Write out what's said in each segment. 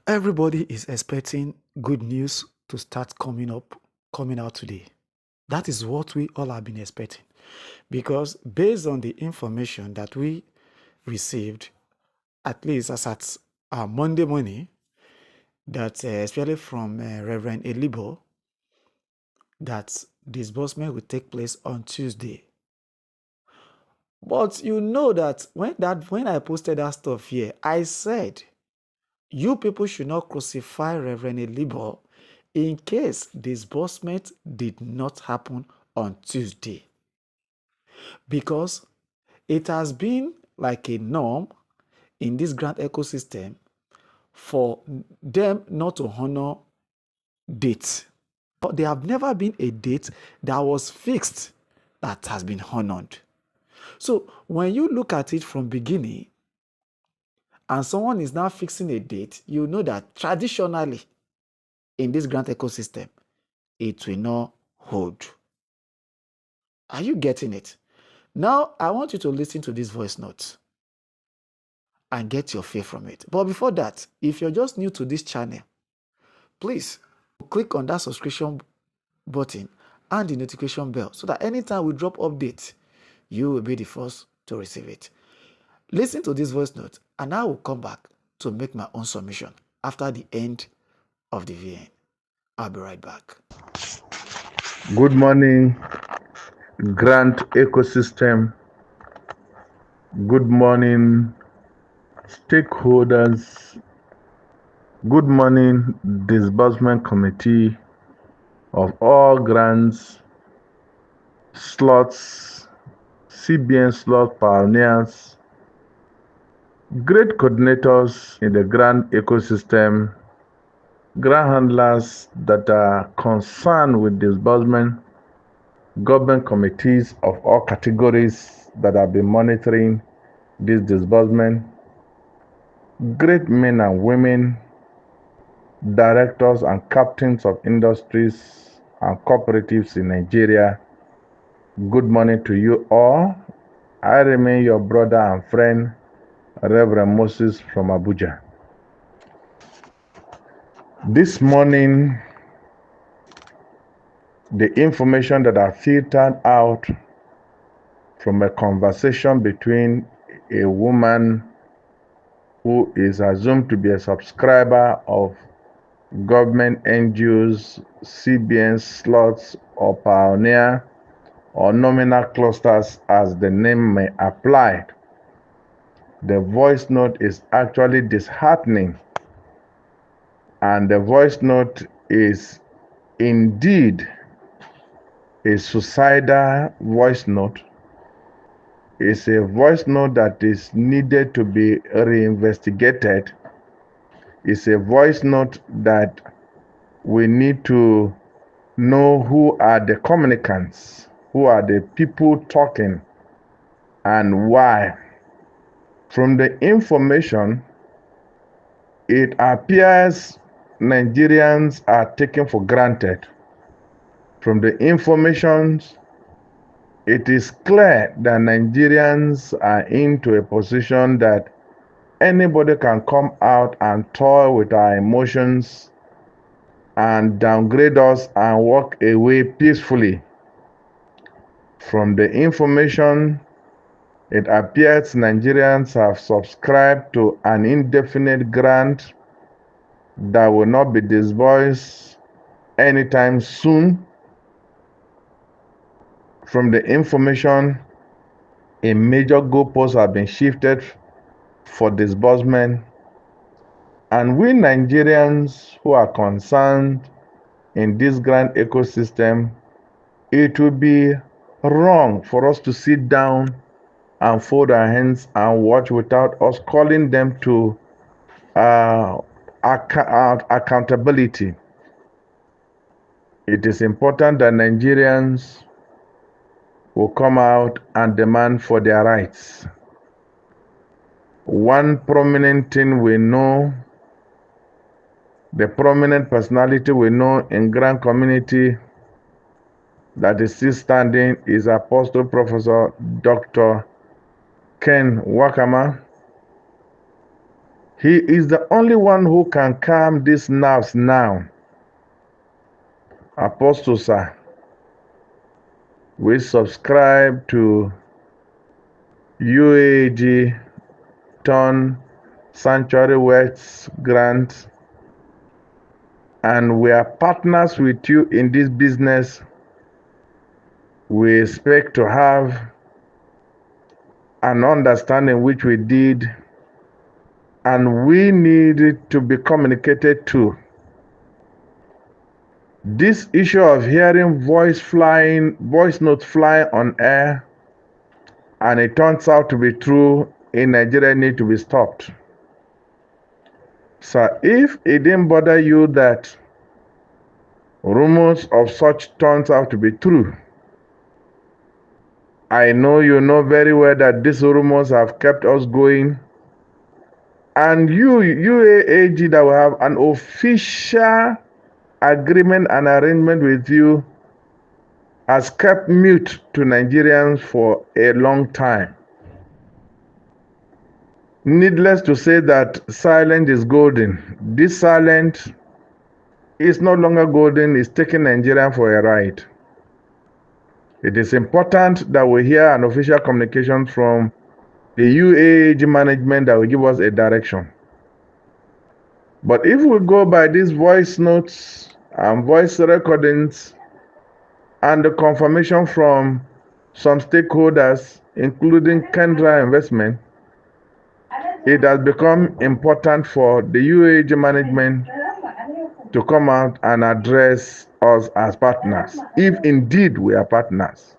Everybody is expecting good news to start coming out today. That is what we all have been expecting. Because based on the information that we received, at least as at Monday morning, that especially from Reverend Elibo, that disbursement will take place on Tuesday. But you know that when I posted that stuff here, I said, you people should not crucify Reverend Elibo in case disbursement did not happen on Tuesday. Because it has been like a norm in this grant ecosystem for them not to honor dates. But there have never been a date that was fixed that has been honored. So when you look at it from beginning and someone is now fixing a date, you know that traditionally in this grant ecosystem, it will not hold. Are you getting it? Now, I want you to listen to this voice note and get your feel from it. But before that, if you're just new to this channel, please click on that subscription button and the notification bell so that anytime we drop updates, you will be the first to receive it. Listen to this voice note and I will come back to make my own submission after the end of the VN. I'll be right back. Good morning, grant ecosystem. Good morning, stakeholders. Good morning, disbursement committee of all grants, slots, CBN slot pioneers, great coordinators in the grant ecosystem, grant handlers that are concerned with disbursement, government committees of all categories that have been monitoring this disbursement, great men and women, directors and captains of industries and cooperatives in Nigeria. Good morning to you all. I remain your brother and friend, Reverend Moses from Abuja. This morning, the information that I filtered out from a conversation between a woman who is assumed to be a subscriber of government NGOs, CBN slots, or pioneer or nominal clusters as the name may apply. The voice note is actually disheartening, and the voice note is indeed a suicidal voice note. It's a voice note that is needed to be reinvestigated. It's a voice note that we need to know who are the communicants, who are the people talking, and why. From the information, it appears Nigerians are taken for granted. From the information, it is clear that Nigerians are into a position that anybody can come out and toy with our emotions and downgrade us and walk away peacefully. From the information, it appears Nigerians have subscribed to an indefinite grant that will not be disbursed anytime soon. From the information, a major goalpost have been shifted for disbursement, and we Nigerians who are concerned in this grant ecosystem, it would be wrong for us to sit down and fold our hands and watch without us calling them to accountability. It is important that Nigerians will come out and demand for their rights. One prominent thing we know, the prominent personality we know in grant community that is still standing is Apostle Professor Dr. Ken Wakama. He is the only one who can calm these nerves now. Apostle sir, we subscribe to UAG Turn Sanctuary Works Grant, and we are partners with you in this business. We expect to have an understanding which we did, and we need to be communicated to. This issue of hearing voice notes flying on air, and it turns out to be true in Nigeria, need to be stopped. So if it didn't bother you that rumors of such turns out to be true, I know you know very well that these rumors have kept us going. And UAAG, that will have an official agreement and arrangement with you, has kept mute to Nigerians for a long time. Needless to say that silence is golden. This silence is no longer golden, it's taking Nigeria for a ride. It is important that we hear an official communication from the UAAG management that will give us a direction. But if we go by these voice notes and voice recordings and the confirmation from some stakeholders, including Kendra Investment, it has become important for the UAG management to come out and address us as partners, if indeed we are partners.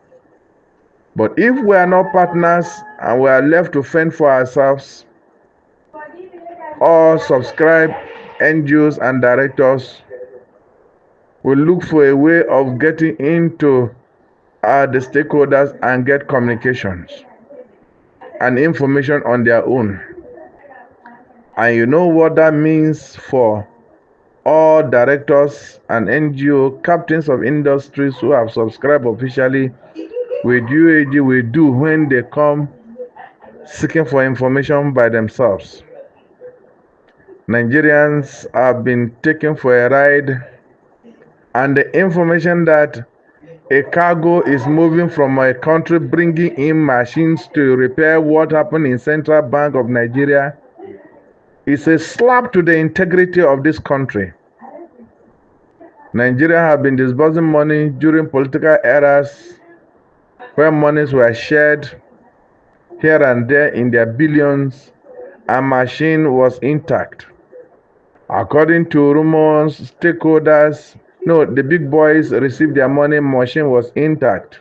But if we are not partners and we are left to fend for ourselves, or subscribe NGOs and directors will look for a way of getting into the stakeholders and get communications and information on their own. And you know what that means for all directors and NGO captains of industries who have subscribed officially with UAG will do when they come seeking for information by themselves. Nigerians have been taken for a ride, and the information that a cargo is moving from a country bringing in machines to repair what happened in Central Bank of Nigeria is a slap to the integrity of this country. Nigeria have been disbursing money during political eras where monies were shared here and there in their billions, and machine was intact. According to rumors, the big boys received their money, machine was intact.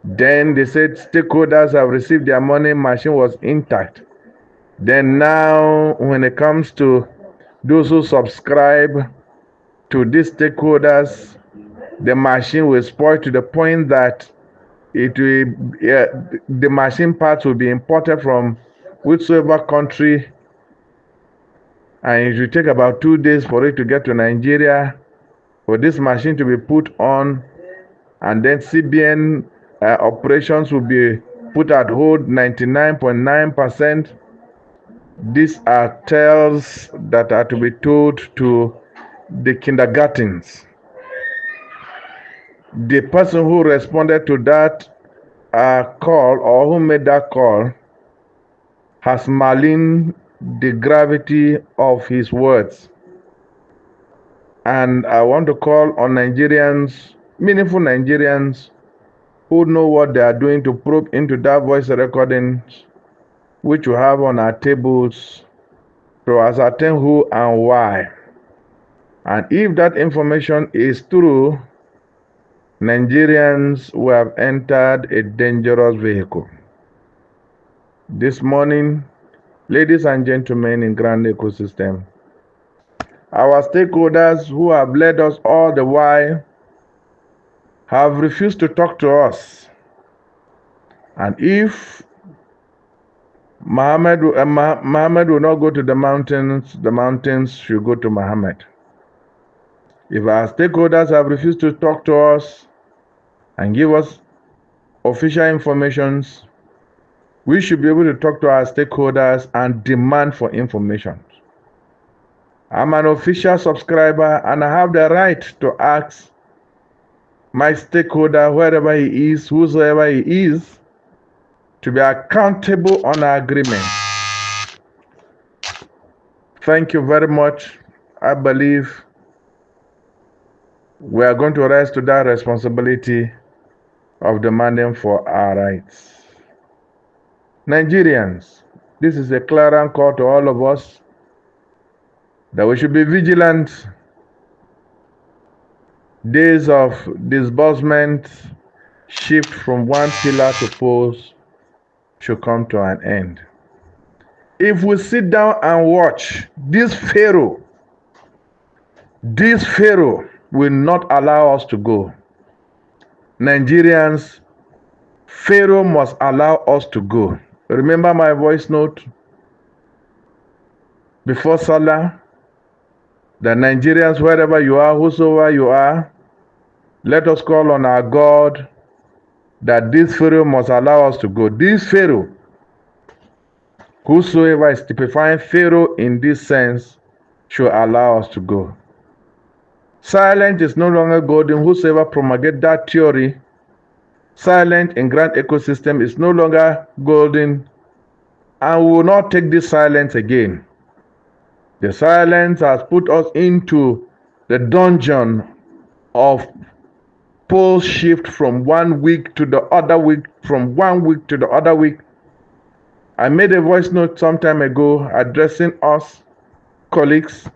Then they said stakeholders have received their money, machine was intact. Then now, when it comes to those who subscribe to these stakeholders, the machine will spoil to the point that the machine parts will be imported from whichever country, and it will take about 2 days for it to get to Nigeria, for this machine to be put on, and then CBN operations will be put at hold 99.9%. These are tales that are to be told to the kindergartens. The person who responded to that call, or who made that call, has malign the gravity of his words. And I want to call on Nigerians, meaningful Nigerians, who know what they are doing, to probe into that voice recordings which we have on our tables, to ascertain who and why. And if that information is true, Nigerians will have entered a dangerous vehicle. This morning, ladies and gentlemen in Grand Ecosystem, our stakeholders who have led us all the while have refused to talk to us. And if Muhammad will not go to the mountains should go to Muhammad. If our stakeholders have refused to talk to us and give us official informations, We should be able to talk to our stakeholders and demand for information. I'm an official subscriber and I have the right to ask my stakeholder, wherever he is, whosoever he is, to be accountable on our agreement. Thank you very much. I believe we are going to rise to that responsibility of demanding for our rights. Nigerians, this is a clarion call to all of us that we should be vigilant. Days of disbursement shift from one pillar to post should come to an end. If we sit down and watch, this Pharaoh will not allow us to go. Nigerians, Pharaoh must allow us to go. Remember my voice note before Salah? The Nigerians, wherever you are, whosoever you are, let us call on our God that this Pharaoh must allow us to go. This Pharaoh, whosoever is typifying Pharaoh in this sense, should allow us to go. Silent is no longer golden. Whosoever promulgate that theory, silent in grand ecosystem is no longer golden, and we will not take this silence again. The silence has put us into the dungeon of pole shift from 1 week to the other week, from 1 week to the other week. I made a voice note some time ago addressing us, colleagues,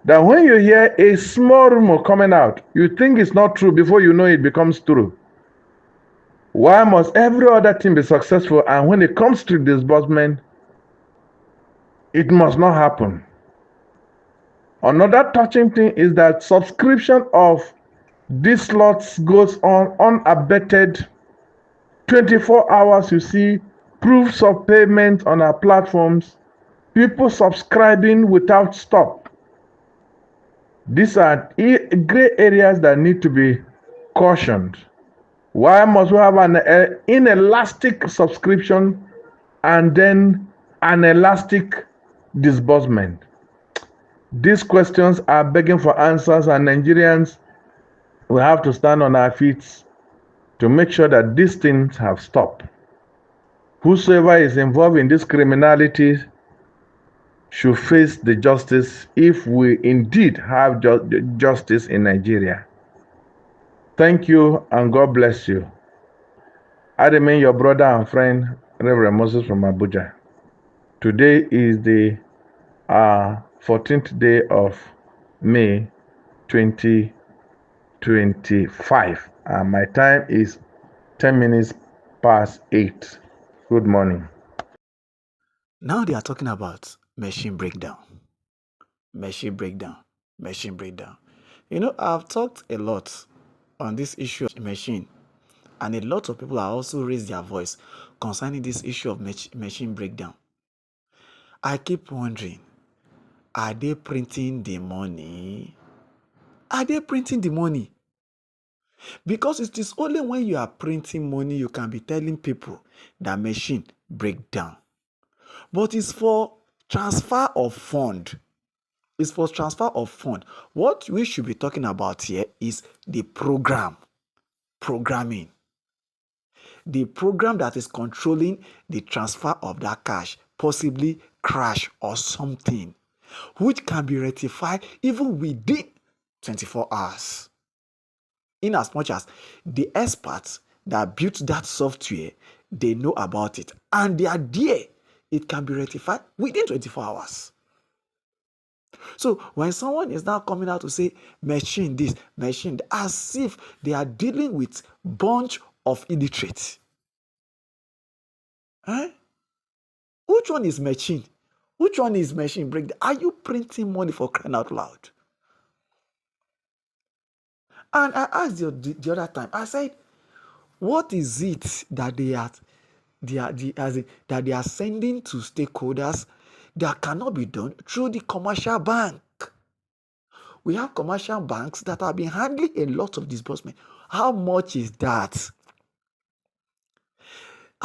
that when you hear a small rumor coming out, you think it's not true before you know it becomes true. Why must every other thing be successful, and when it comes to disbursement, it must not happen? Another touching thing is that subscription of these slots goes on unabated. 24 hours, you see proofs of payment on our platforms, people subscribing without stop. These are gray areas that need to be cautioned. Why must we have an inelastic subscription and then an elastic disbursement? These questions are begging for answers, and Nigerians will have to stand on our feet to make sure that these things have stopped. Whosoever is involved in this criminality should face the justice if we indeed have justice in Nigeria. Thank you and God bless you. I remain your brother and friend, Reverend Moses from Abuja. Today is the 14th day of May 2025. And my time is 10 minutes past 8. Good morning. Now they are talking about machine breakdown. Machine breakdown. Machine breakdown. You know, I've talked a lot on this issue of machine, and a lot of people have also raised their voice concerning this issue of machine breakdown. I keep wondering, are they printing the money? Are they printing the money? Because it is only when you are printing money you can be telling people that machine break down. But it's for transfer of fund. It's for transfer of fund. What we should be talking about here is the programming. The program that is controlling the transfer of that cash, possibly crash or something, which can be rectified even within 24 hours. In as much as the experts that built that software, they know about it and they are there, it can be rectified within 24 hours. So when someone is now coming out to say machine this, machine that, as if they are dealing with bunch of illiterates. Eh? Which one is machine? Which one is machine breakdown? Are you printing money for crying out loud? And I asked the other time, I said, what is it that they are sending to stakeholders that cannot be done through the commercial bank? We have commercial banks that have been handling a lot of disbursement. How much is that?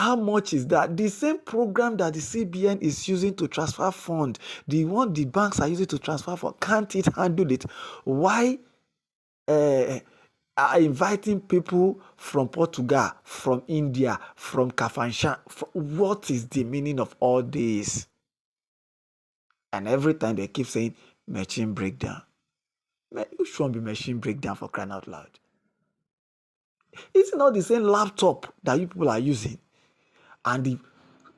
How much is that? The same program that the CBN is using to transfer fund, the one the banks are using to transfer fund, can't it handle it? Why are inviting people from Portugal, from India, from Kafanshan? What is the meaning of all this? And every time they keep saying machine breakdown. Which one be machine breakdown, for crying out loud? It's not the same laptop that you people are using, and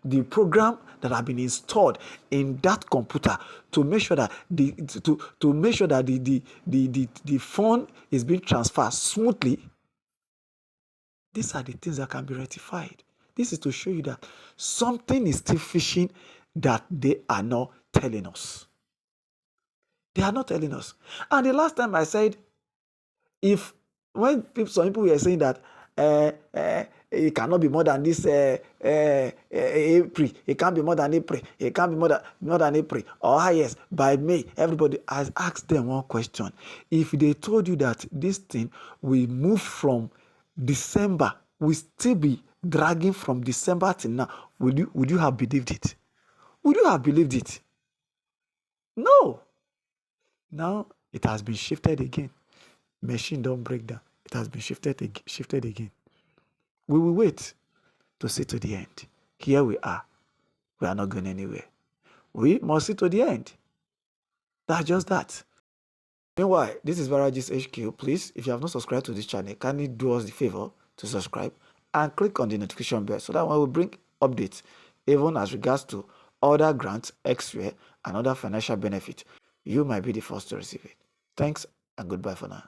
the program that have been installed in that computer to make sure that to make sure that the phone is being transferred smoothly. These are the things that can be rectified. This is to show you that something is still fishing that they are not telling us. They are not telling us. And the last time I said, if when some people were saying that it cannot be more than this April, it can't be more than April, it can't be more than April, or yes, by May, everybody has asked them one question. If they told you that this thing will move from December, will still be dragging from December till now, would you have believed it? Would you have believed it? No. Now it has been shifted again. Machine don't break down. It has been shifted again. We will wait to see to the end. Here we are. We are not going anywhere. We must see to the end. That's just that. Meanwhile, this is Varagis HQ. Please, if you have not subscribed to this channel, kindly do us the favor to subscribe and click on the notification bell so that when we bring updates, even as regards to other grants, X-ray, and other financial benefits, you might be the first to receive it. Thanks and goodbye for now.